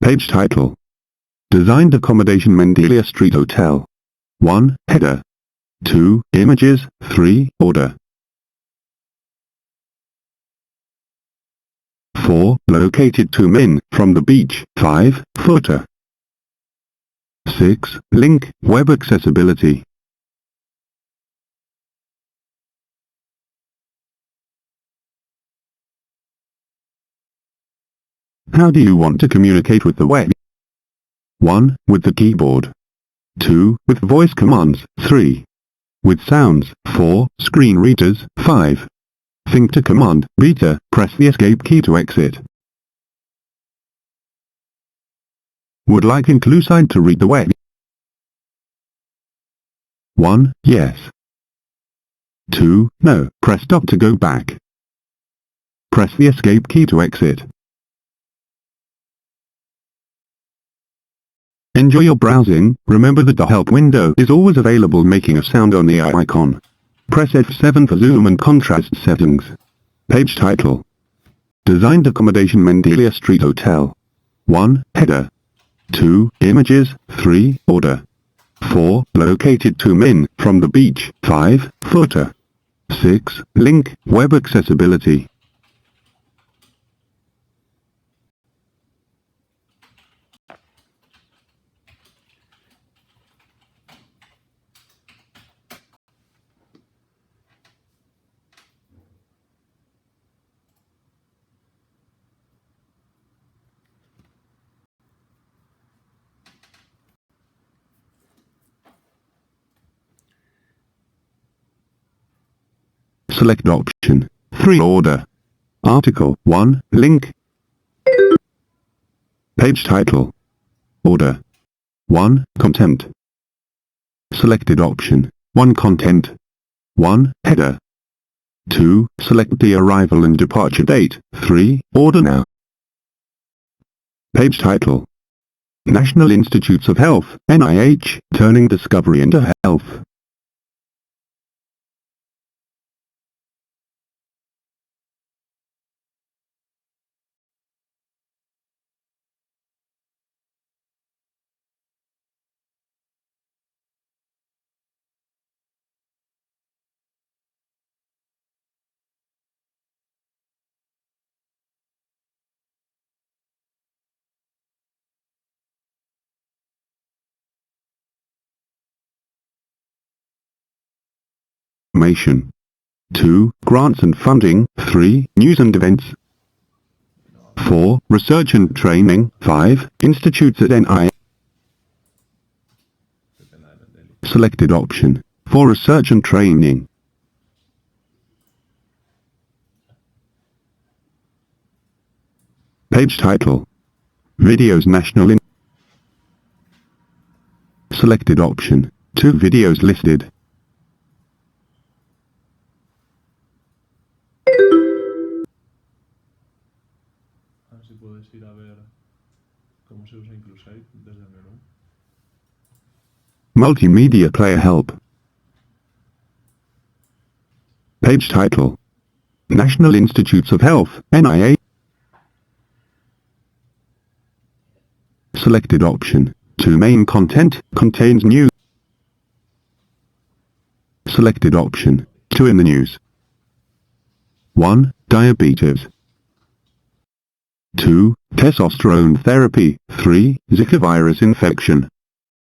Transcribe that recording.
Page title. Designed accommodation Mendelia Street Hotel. 1. Header. 2. Images. 3. Order. 4. Located 2 min from the beach. 5. Footer. 6. Link. Web accessibility. How do you want to communicate with the web? 1. With the keyboard. 2. With voice commands. 3. With sounds. 4. Screen readers. 5. Think to command. Beta. Press the escape key to exit. Would like IncluSide to read the web? 1. Yes. 2. No. Press stop to go back. Press the escape key to exit. Enjoy your browsing. Remember that the help window is always available, making a sound on the eye icon. Press F7 for zoom and contrast settings. Page title. Designed accommodation Mendelia Street Hotel. 1. Header. 2. Images. 3. Order. 4. Located 2 min from the beach. 5. Footer. 6. Link. Web accessibility. Select option 3. Order. Article 1. Link. Page title. Order. 1. Content. Selected option 1. Content. 1. Header. 2. Select the arrival and departure date. 3. Order now. Page title. National Institutes of Health, NIH, turning discovery into health. Information. 2. Grants and funding. 3. News and events. 4. Research and training. 5. Institutes at NIH. Selected option 4. Research and training. Page title. Videos National Selected option 2. Videos listed. Si puedes ir a ver cómo se usa IncluSide desde el menú. Multimedia Player Help. Page title. National Institutes of Health, NIH. Selected option 2. Main content contains news. Selected option 2. In the news. 1. Diabetes. 2. Testosterone therapy. 3. Zika virus infection.